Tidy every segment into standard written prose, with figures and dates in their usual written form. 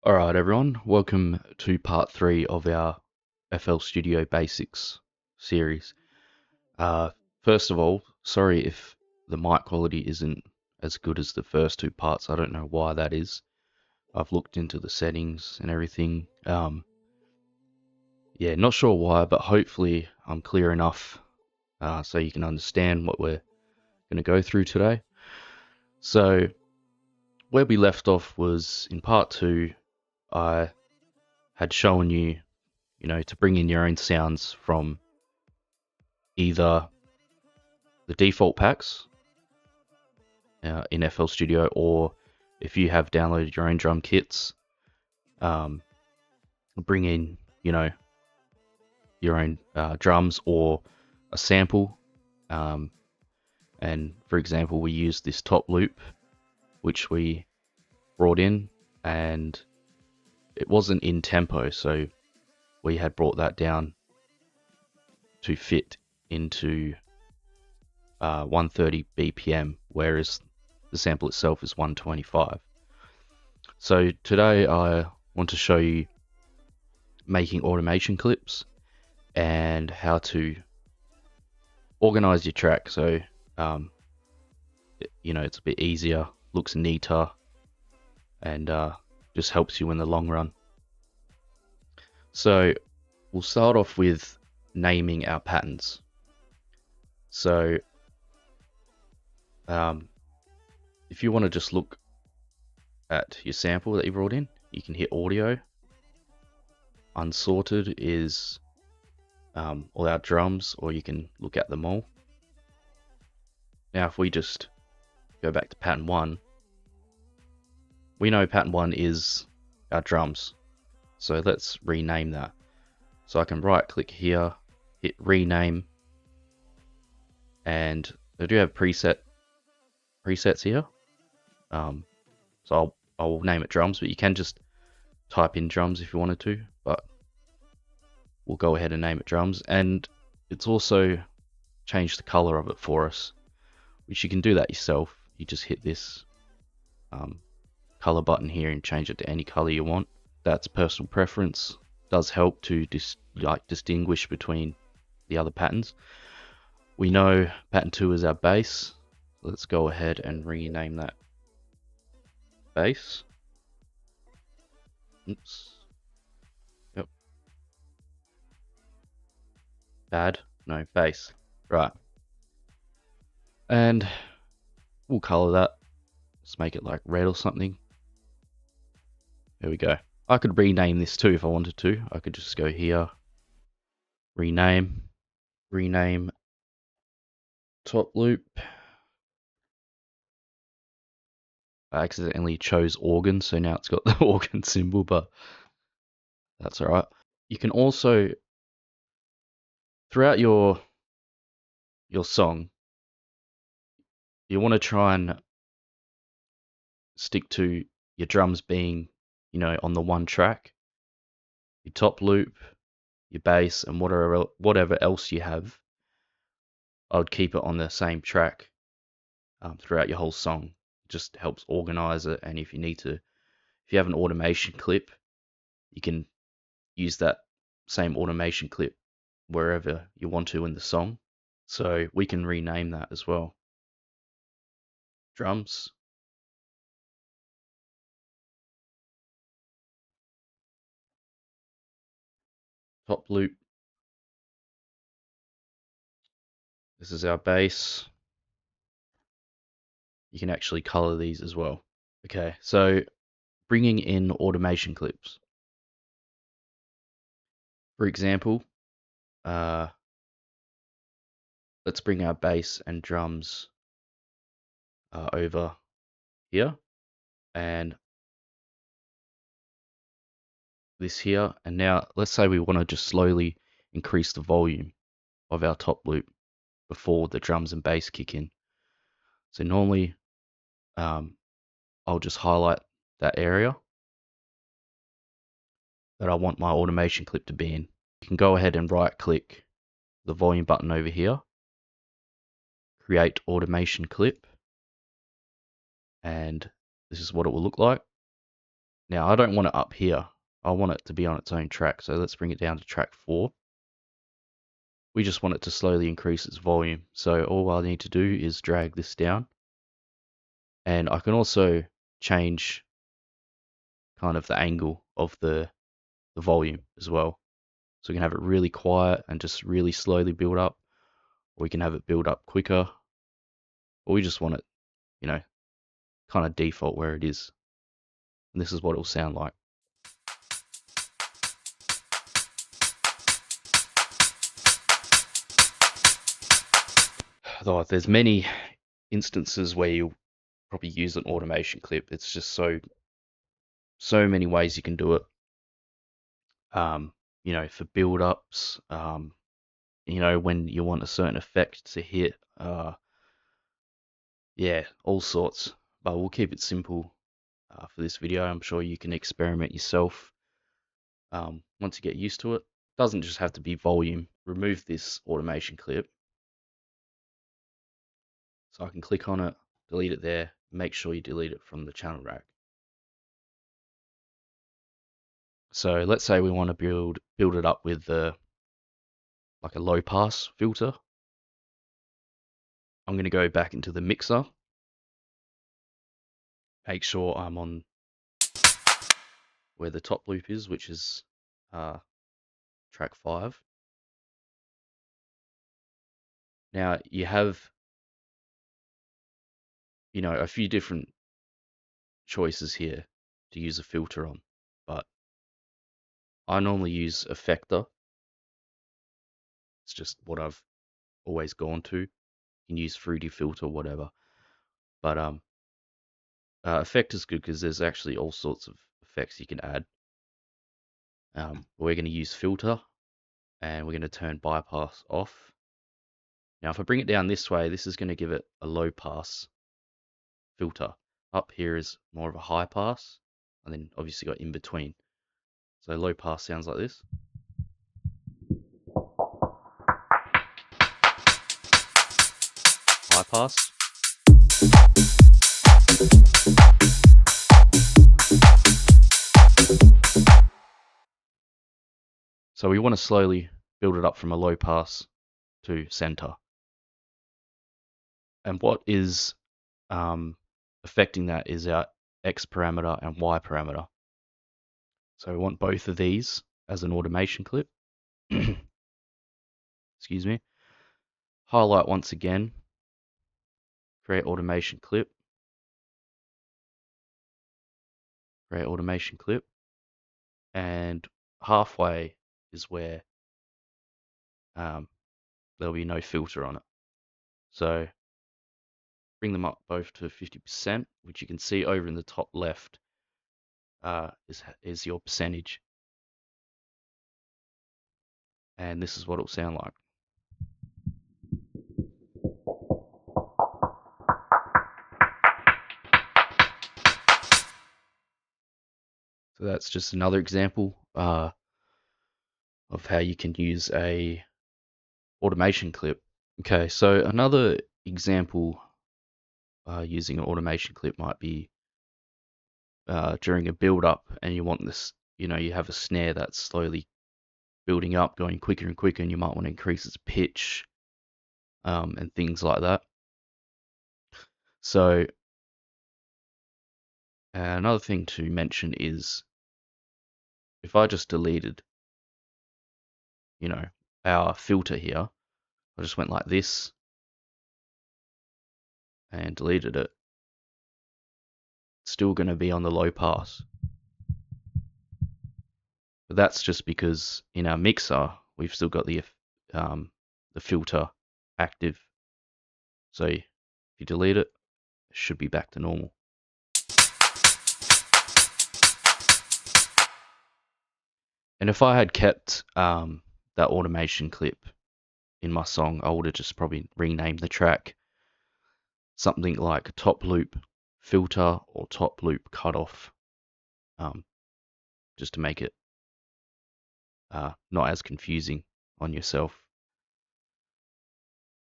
Alright everyone, welcome to part 3 of our FL Studio Basics series. First of all, sorry if the mic quality isn't as good as the first two parts. I don't know why that is. I've looked into the settings and everything. Yeah, not sure why, but hopefully I'm clear enough so you can understand what we're going to go through today. So, where we left off was in part 2, I had shown you to bring in your own sounds from either the default packs in FL Studio, or if you have downloaded your own drum kits, bring in, your own drums or a sample. And for example, we used this top loop, which we brought in, and it wasn't in tempo, so we had brought that down to fit into 130 BPM, whereas the sample itself is 125. So today I want to show you making automation clips and how to organize your track so it's a bit easier, looks neater, and just helps you in the long run. So we'll start off with naming our patterns. So if you want to just look at your sample that you brought in, you can hit audio. Unsorted is all our drums, or you can look at them all. Now if we just go back to pattern 1, we know pattern 1 is our drums, so let's rename that. So I can right click here, hit rename, and I do have presets here. So I'll name it drums, but you can just type in drums if you wanted to, but we'll go ahead and name it drums. And it's also changed the color of it for us, which you can do that yourself. You just hit this color button here and change it to any color you want. That's personal preference. Does help to distinguish between the other patterns. We know pattern 2 is our bass. Let's go ahead and rename that bass. Oops. Yep. No, bass. Right. And we'll color that. Let's make it like red or something. There we go. I could rename this too if I wanted to. I could just go here, rename top loop. I accidentally chose organ, so now it's got the organ symbol, but that's alright. You can also, throughout your song, you want to try and stick to your drums being, on the one track, your top loop, your bass, and whatever else you have. I would keep it on the same track throughout your whole song. It just helps organize it, and if you have an automation clip, you can use that same automation clip wherever you want to in the song. So we can rename that as well. Drums. Top loop. This is our bass. You can actually color these as well. Okay, so bringing in automation clips. For example, let's bring our bass and drums over here, and this here. And now let's say we want to just slowly increase the volume of our top loop before the drums and bass kick in. So normally I'll just highlight that area that I want my automation clip to be in. You can go ahead and right click the volume button over here, create automation clip, and this is what it will look like. Now I don't want it up here. I want it to be on its own track. So let's bring it down to track 4. We just want it to slowly increase its volume. So all I need to do is drag this down. And I can also change kind of the angle of the volume as well. So we can have it really quiet and just really slowly build up. Or we can have it build up quicker. Or we just want it, kind of default where it is. And this is what it'll sound like. Though there's many instances where you'll probably use an automation clip. It's just so many ways you can do it. For build ups, when you want a certain effect to hit, yeah, all sorts. But we'll keep it simple for this video. I'm sure you can experiment yourself once you get used to it. Doesn't just have to be volume. Remove this automation clip. So I can click on it, delete it there, make sure you delete it from the channel rack. So let's say we want to build it up with like a low pass filter. I'm going to go back into the mixer. Make sure I'm on where the top loop is, which is track 5. Now you have, a few different choices here to use a filter on, but I normally use effector. It's just what I've always gone to. You can use fruity filter, whatever. But effect is good because there's actually all sorts of effects you can add. We're going to use filter, and we're going to turn bypass off. Now, if I bring it down this way, this is going to give it a low pass filter. Up here is more of a high pass, and then obviously got in between. So low pass sounds like this. High pass. So we want to slowly build it up from a low pass to center. And what is affecting that is our X parameter and Y parameter. So we want both of these as an automation clip. Excuse me. Highlight once again. Create automation clip. Create automation clip. And halfway is where there'll be no filter on it. So bring them up both to 50%, which you can see over in the top left is your percentage. And this is what it'll sound like. So that's just another example of how you can use a automation clip. Okay, so another example using an automation clip might be during a build up, and you want this, you have a snare that's slowly building up, going quicker and quicker, and you might want to increase its pitch and things like that. So another thing to mention is if I just deleted, our filter here, I just went like this and deleted it, it's still going to be on the low pass. But that's just because in our mixer, we've still got the filter active. So if you delete it, it should be back to normal. And if I had kept that automation clip in my song, I would have just probably renamed the track something like top loop filter or top loop cutoff, just to make it not as confusing on yourself.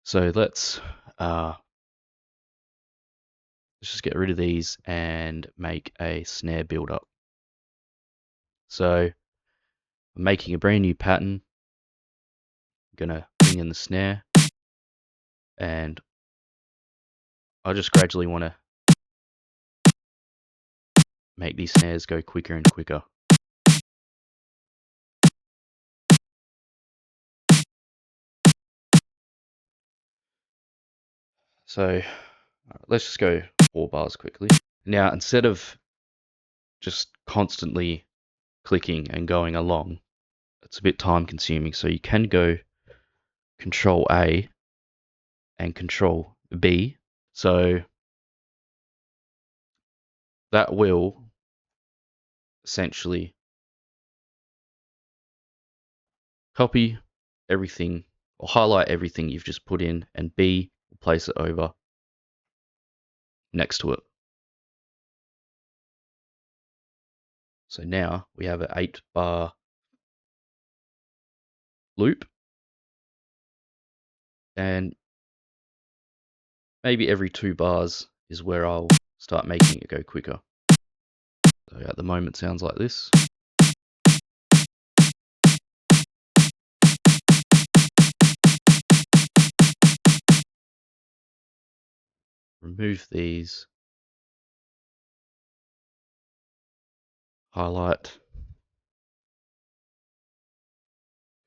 So let's just get rid of these and make a snare build up. So I'm making a brand new pattern. I'm going to bring in the snare, and I just gradually want to make these snares go quicker and quicker. So let's just go 4 bars quickly. Now, instead of just constantly clicking and going along, it's a bit time consuming. So you can go Control A and Control B. So that will essentially copy everything or highlight everything you've just put in, and B will place it over next to it. So now we have an 8-bar loop, and maybe every 2 bars is where I'll start making it go quicker. So at the moment it sounds like this. Remove these, highlight,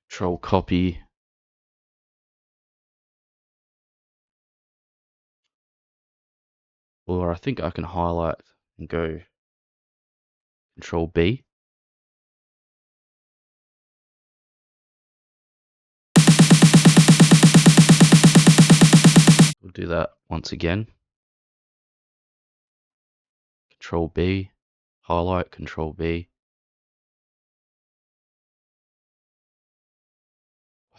Control copy, or I think I can highlight and go Control B. We'll do that once again. Control B, highlight, Control B.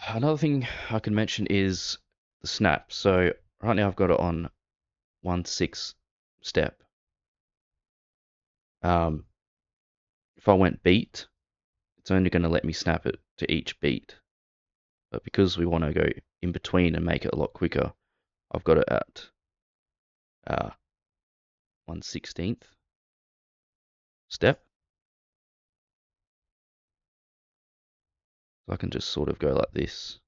Another thing I can mention is the snap. So right now I've got it on 1/6 step. If I went beat, it's only going to let me snap it to each beat. But because we want to go in between and make it a lot quicker, I've got it at 1/16 step. So I can just sort of go like this.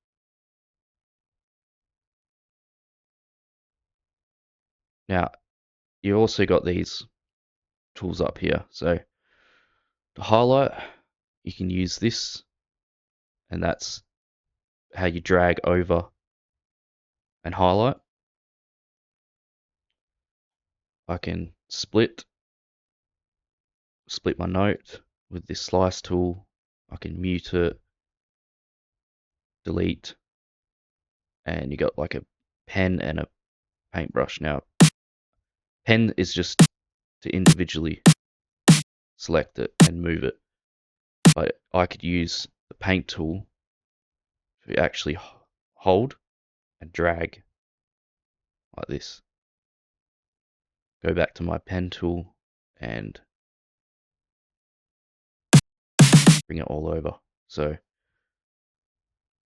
Now, you also got these tools up here. So to highlight, you can use this, and that's how you drag over and highlight. I can split my note with this slice tool. I can mute it, delete, and you got like a pen and a paintbrush. Now, pen is just to individually select it and move it, but I could use the paint tool to actually hold and drag like this. Go back to my pen tool and bring it all over. So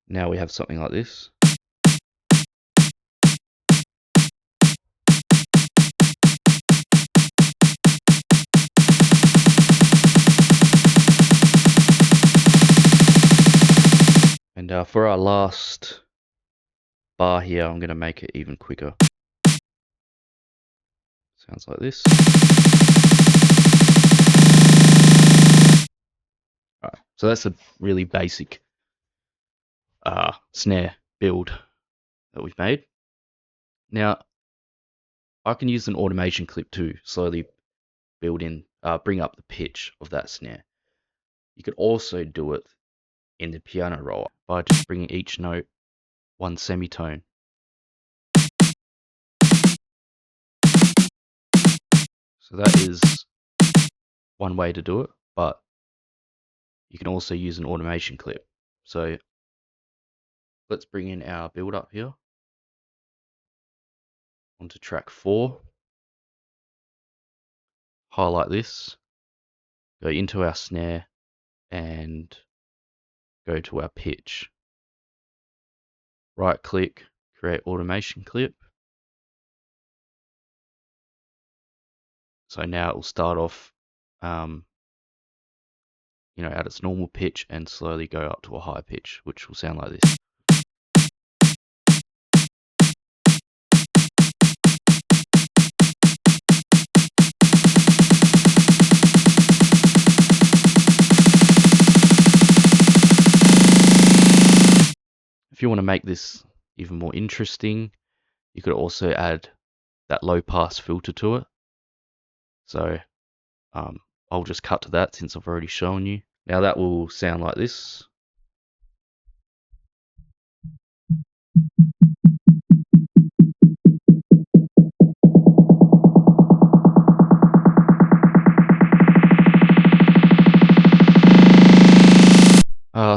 now we have something like this. And for our last bar here, I'm going to make it even quicker. Sounds like this. Alright, so that's a really basic snare build that we've made. Now, I can use an automation clip to slowly bring up the pitch of that snare. You could also do it in the piano roll by just bringing each note one semitone. So that is one way to do it, but you can also use an automation clip. So let's bring in our build up here onto track 4. Highlight this, go into our snare, and go to our pitch. Right click, create automation clip. So now it will start off at its normal pitch and slowly go up to a high pitch, which will sound like this. If you want to make this even more interesting, you could also add that low pass filter to it. So I'll just cut to that since I've already shown you. Now that will sound like this.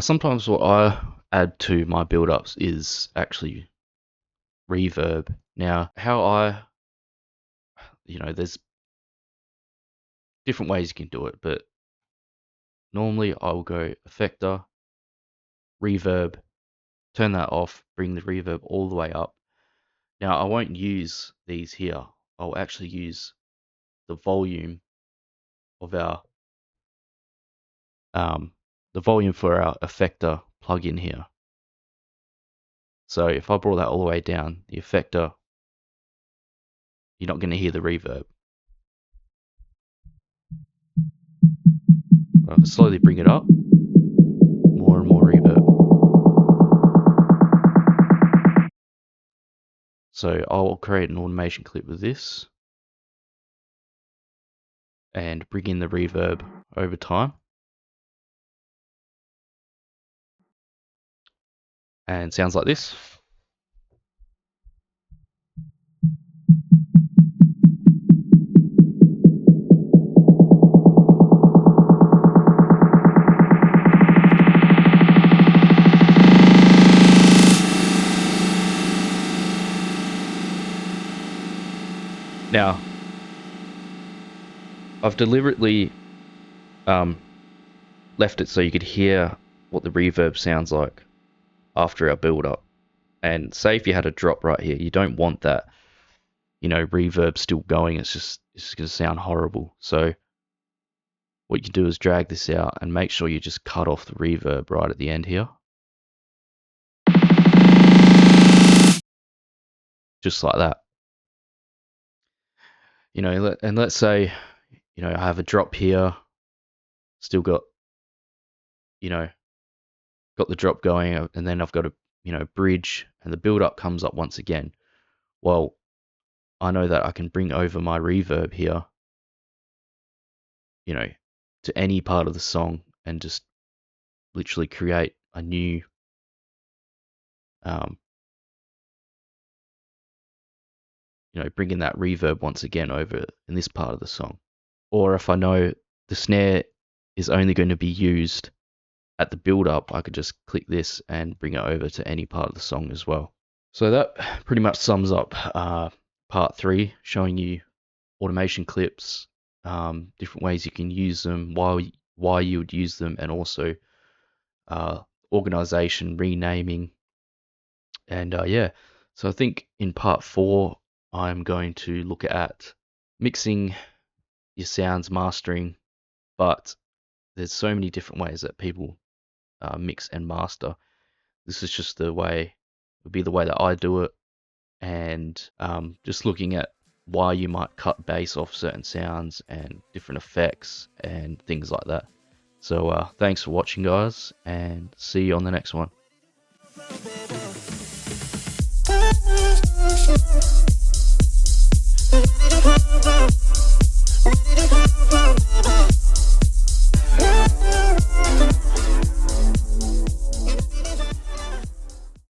Sometimes what I add to my build-ups is actually reverb. Now, there's different ways you can do it, but normally I will go effector, reverb, turn that off, bring the reverb all the way up. Now, I won't use these here. I'll actually use the volume of our for our effector plugin here. So if I brought that all the way down, the effector, you're not going to hear the reverb. But if I slowly bring it up, more and more reverb. So I'll create an automation clip with this and bring in the reverb over time. And sounds like this. Now, I've deliberately left it so you could hear what the reverb sounds like after our build up. And say if you had a drop right here, you don't want that, reverb still going. It's just going to sound horrible. So what you do is drag this out and make sure you just cut off the reverb right at the end here. Just like that. And let's say, I have a drop here, still got, got the drop going, and then I've got a, bridge, and the build up comes up once again. Well, I know that I can bring over my reverb here, to any part of the song and just literally create a new, bring in that reverb once again over in this part of the song. Or if I know the snare is only going to be used at the build up, I could just click this and bring it over to any part of the song as well. So that pretty much sums up part 3, showing you automation clips, different ways you can use them, why you would use them, and also organization, renaming. And yeah, so I think in part 4, I'm going to look at mixing your sounds, mastering, but there's so many different ways that people mix and master. This is just would be the way that I do it, and just looking at why you might cut bass off certain sounds and different effects and things like that. So thanks for watching, guys, and see you on the next one.